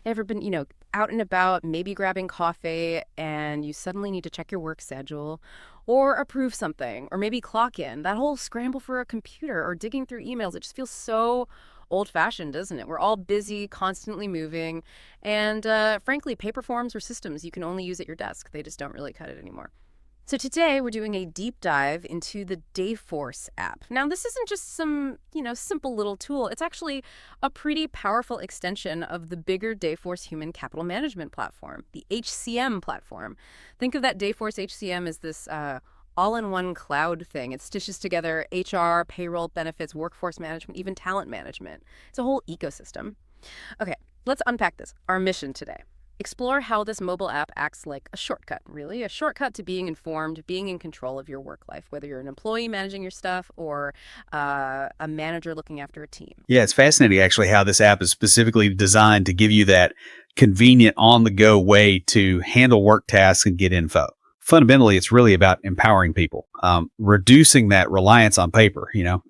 Ever been, out and about, maybe grabbing coffee, and you suddenly need to check your work schedule or approve something or maybe clock in? That whole scramble for a computer or digging through emails, it just feels so old-fashioned, doesn't it? We're all busy, constantly moving, and frankly, paper forms or systems you can only use at your desk. They just don't really cut it anymore. So today we're doing a deep dive into the Dayforce app. Now, this isn't just some, simple little tool. It's actually a pretty powerful extension of the bigger Dayforce human capital management platform, the HCM platform. Think of that Dayforce HCM as this all-in-one cloud thing. It stitches together HR, payroll, benefits, workforce management, even talent management. It's a whole ecosystem. Okay, let's unpack this. Our mission today. Explore how this mobile app acts like a shortcut, really, a shortcut to being informed, being in control of your work life, whether you're an employee managing your stuff or a manager looking after a team. Yeah, it's fascinating actually how this app is specifically designed to give you that convenient on the go way to handle work tasks and get info. Fundamentally, it's really about empowering people, reducing that reliance on paper,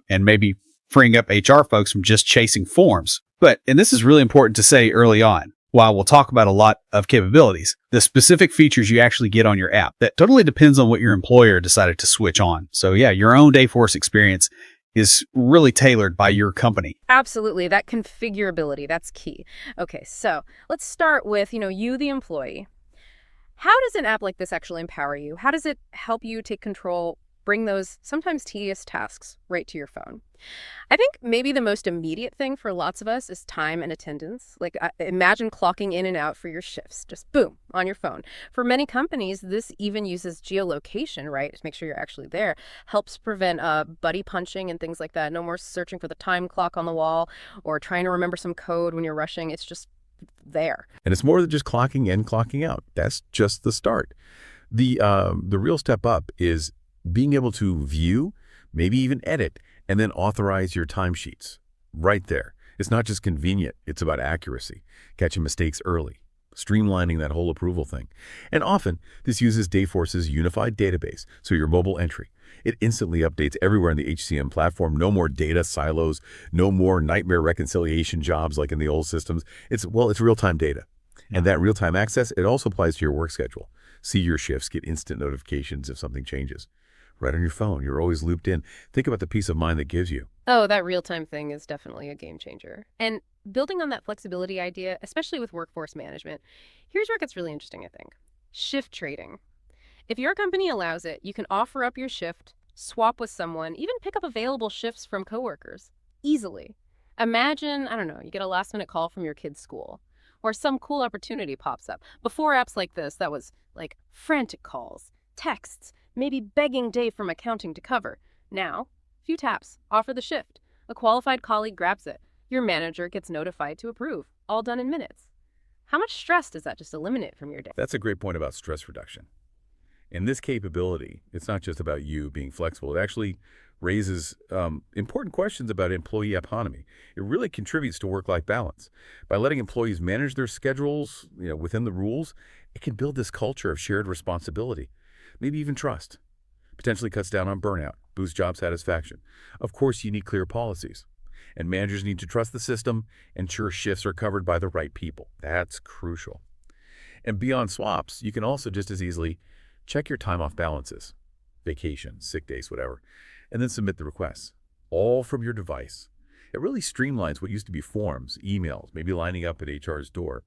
and maybe freeing up HR folks from just chasing forms. And this is really important to say early on, while we'll talk about a lot of capabilities, the specific features you actually get on your app, that totally depends on what your employer decided to switch on. So yeah, your own Dayforce experience is really tailored by your company. Absolutely. That configurability, that's key. Okay, so let's start with, you, the employee. How does an app like this actually empower you? How does it help you take control, bring those sometimes tedious tasks right to your phone? I think maybe the most immediate thing for lots of us is time and attendance. Like, imagine clocking in and out for your shifts, just boom, on your phone. For many companies, this even uses geolocation, right, to make sure you're actually there. Helps prevent buddy punching and things like that. No more searching for the time clock on the wall or trying to remember some code when you're rushing. It's just there. And it's more than just clocking in, clocking out. That's just the start. The real step up is being able to view, maybe even edit, and then authorize your timesheets right there. It's not just convenient. It's about accuracy, catching mistakes early, streamlining that whole approval thing. And often, this uses Dayforce's unified database, so your mobile entry. It instantly updates everywhere in the HCM platform. No more data silos, no more nightmare reconciliation jobs like in the old systems. It's real-time data. And that real-time access, it also applies to your work schedule. See your shifts, get instant notifications if something changes. Right on your phone, you're always looped in. Think about the peace of mind that gives you. Oh, that real-time thing is definitely a game changer. And building on that flexibility idea, especially with workforce management, here's where it gets really interesting, I think. Shift trading. If your company allows it, you can offer up your shift, swap with someone, even pick up available shifts from coworkers easily. Imagine, I don't know, you get a last-minute call from your kid's school, or some cool opportunity pops up. Before apps like this, that was like frantic calls, texts, maybe begging Dave from accounting to cover. Now, few taps, offer the shift. A qualified colleague grabs it. Your manager gets notified to approve, all done in minutes. How much stress does that just eliminate from your day? That's a great point about stress reduction. In this capability, it's not just about you being flexible. It actually raises important questions about employee autonomy. It really contributes to work-life balance. By letting employees manage their schedules, within the rules, it can build this culture of shared responsibility, maybe even trust. Potentially cuts down on burnout, boosts job satisfaction. Of course, you need clear policies. And managers need to trust the system, ensure shifts are covered by the right people. That's crucial. And beyond swaps, you can also just as easily check your time off balances, vacations, sick days, whatever, and then submit the requests, all from your device. It really streamlines what used to be forms, emails, maybe lining up at HR's door.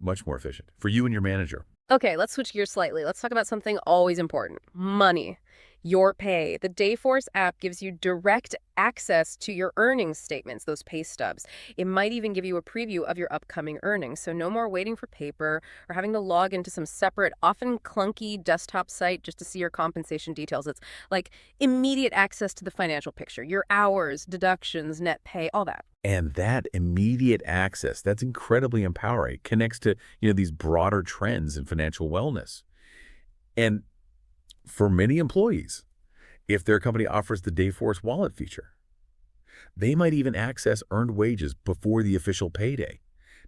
Much more efficient for you and your manager. Okay, let's switch gears slightly. Let's talk about something always important. Money. Your pay. The Dayforce app gives you direct access to your earnings statements, those pay stubs. It might even give you a preview of your upcoming earnings, so no more waiting for paper or having to log into some separate, often clunky desktop site just to see your compensation details. It's like immediate access to the financial picture, your hours, deductions, net pay, all that. And that immediate access, that's incredibly empowering. It connects to, these broader trends in financial wellness. And for many employees, if their company offers the Dayforce wallet feature, they might even access earned wages before the official payday.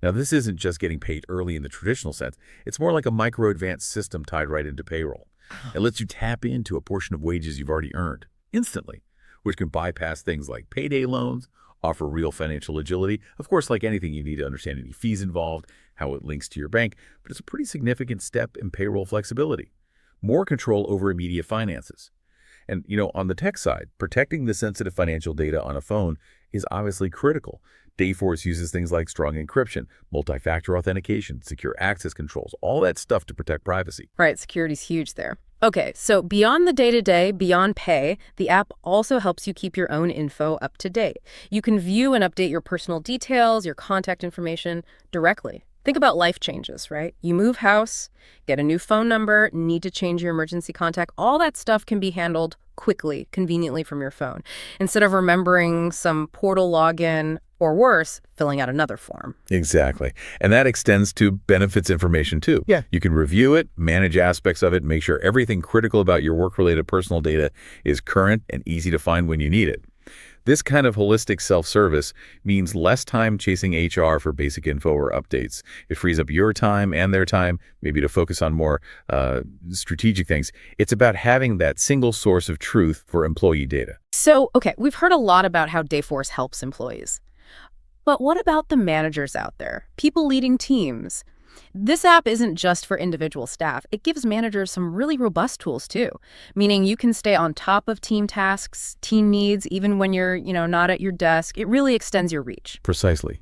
Now, this isn't just getting paid early in the traditional sense. It's more like a micro-advanced system tied right into payroll. It lets you tap into a portion of wages you've already earned instantly, which can bypass things like payday loans, offer real financial agility. Of course, like anything, you need to understand any fees involved, how it links to your bank, but it's a pretty significant step in payroll flexibility. More control over immediate finances. And, on the tech side, protecting the sensitive financial data on a phone is obviously critical. Dayforce uses things like strong encryption, multi-factor authentication, secure access controls, all that stuff to protect privacy. Right, security's huge there. Okay, so beyond the day-to-day, beyond pay, the app also helps you keep your own info up to date. You can view and update your personal details, your contact information directly. Think about life changes, right? You move house, get a new phone number, need to change your emergency contact. All that stuff can be handled quickly, conveniently from your phone, instead of remembering some portal login or worse, filling out another form. Exactly. And that extends to benefits information too. Yeah. You can review it, manage aspects of it, make sure everything critical about your work-related personal data is current and easy to find when you need it. This kind of holistic self-service means less time chasing HR for basic info or updates. It frees up your time and their time, maybe to focus on more strategic things. It's about having that single source of truth for employee data. So, okay, we've heard a lot about how Dayforce helps employees. But what about the managers out there, people leading teams? This app isn't just for individual staff. It gives managers some really robust tools too, meaning you can stay on top of team tasks, team needs, even when you're, not at your desk. It really extends your reach. Precisely.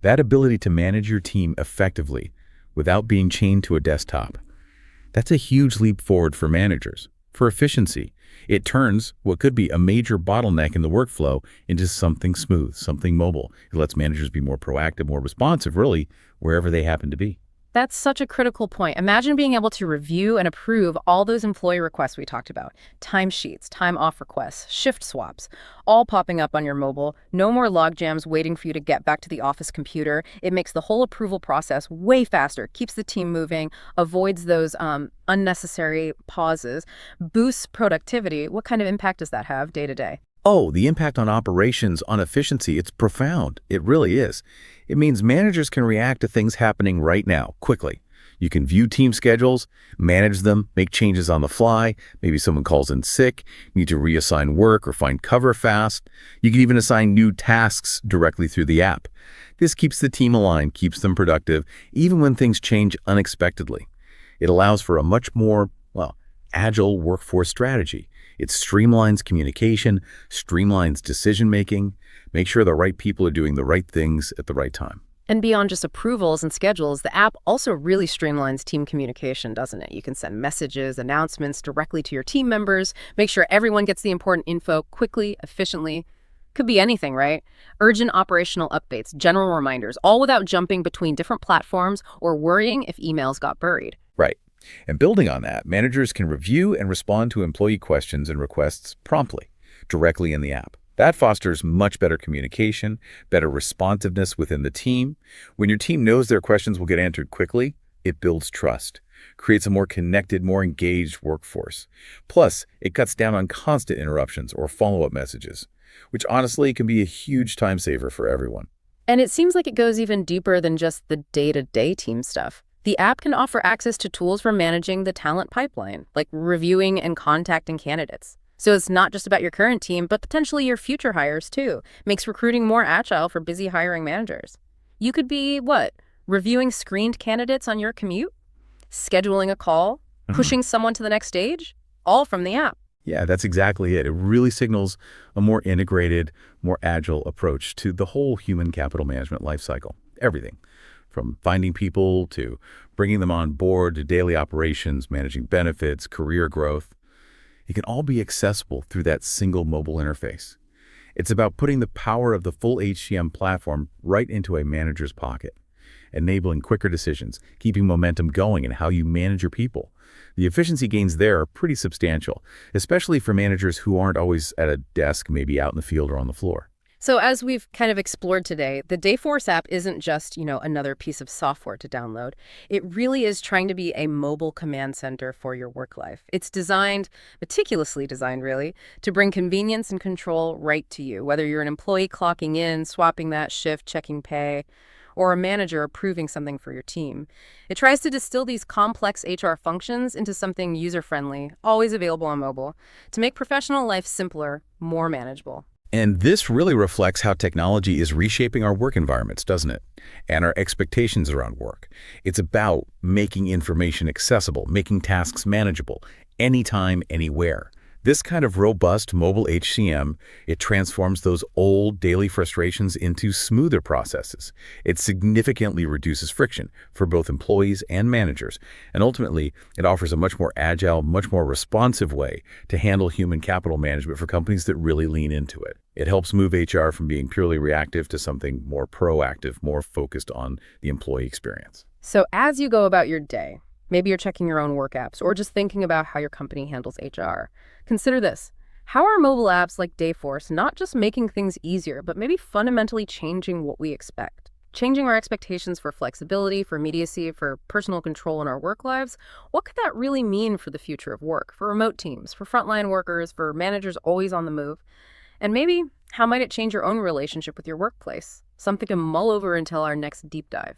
That ability to manage your team effectively without being chained to a desktop. That's a huge leap forward for managers, for efficiency. It turns what could be a major bottleneck in the workflow into something smooth, something mobile. It lets managers be more proactive, more responsive, really, wherever they happen to be. That's such a critical point. Imagine being able to review and approve all those employee requests we talked about. Timesheets, time off requests, shift swaps, all popping up on your mobile. No more log jams waiting for you to get back to the office computer. It makes the whole approval process way faster, keeps the team moving, avoids those unnecessary pauses, boosts productivity. What kind of impact does that have day to day? Oh, the impact on operations, on efficiency, it's profound. It really is. It means managers can react to things happening right now, quickly. You can view team schedules, manage them, make changes on the fly. Maybe someone calls in sick, you need to reassign work or find cover fast. You can even assign new tasks directly through the app. This keeps the team aligned, keeps them productive, even when things change unexpectedly. It allows for a much more, agile workforce strategy. It streamlines communication, streamlines decision-making, makes sure the right people are doing the right things at the right time. And beyond just approvals and schedules, the app also really streamlines team communication, doesn't it? You can send messages, announcements directly to your team members, make sure everyone gets the important info quickly, efficiently. Could be anything, right? Urgent operational updates, general reminders, all without jumping between different platforms or worrying if emails got buried. Right. And building on that, managers can review and respond to employee questions and requests promptly, directly in the app. That fosters much better communication, better responsiveness within the team. When your team knows their questions will get answered quickly, it builds trust, creates a more connected, more engaged workforce. Plus, it cuts down on constant interruptions or follow-up messages, which honestly can be a huge time saver for everyone. And it seems like it goes even deeper than just the day-to-day team stuff. The app can offer access to tools for managing the talent pipeline, like reviewing and contacting candidates. So it's not just about your current team, but potentially your future hires too. Makes recruiting more agile for busy hiring managers. You could be, reviewing screened candidates on your commute? Scheduling a call? Pushing someone to the next stage? All from the app. Yeah, that's exactly it. It really signals a more integrated, more agile approach to the whole human capital management lifecycle. Everything. From finding people to bringing them on board to daily operations, managing benefits, career growth. It can all be accessible through that single mobile interface. It's about putting the power of the full HCM platform right into a manager's pocket, enabling quicker decisions, keeping momentum going in how you manage your people. The efficiency gains there are pretty substantial, especially for managers who aren't always at a desk, maybe out in the field or on the floor. So as we've kind of explored today, the Dayforce app isn't just, another piece of software to download. It really is trying to be a mobile command center for your work life. It's meticulously designed really, to bring convenience and control right to you, whether you're an employee clocking in, swapping that shift, checking pay, or a manager approving something for your team. It tries to distill these complex HR functions into something user-friendly, always available on mobile, to make professional life simpler, more manageable. And this really reflects how technology is reshaping our work environments, doesn't it? And our expectations around work. It's about making information accessible, making tasks manageable, anytime, anywhere. This kind of robust mobile HCM, it transforms those old daily frustrations into smoother processes. It significantly reduces friction for both employees and managers. And ultimately, it offers a much more agile, much more responsive way to handle human capital management for companies that really lean into it. It helps move HR from being purely reactive to something more proactive, more focused on the employee experience. So as you go about your day, maybe you're checking your own work apps or just thinking about how your company handles HR. Consider this. How are mobile apps like Dayforce not just making things easier, but maybe fundamentally changing what we expect? Changing our expectations for flexibility, for immediacy, for personal control in our work lives? What could that really mean for the future of work, for remote teams, for frontline workers, for managers always on the move? And maybe how might it change your own relationship with your workplace? Something to mull over until our next deep dive.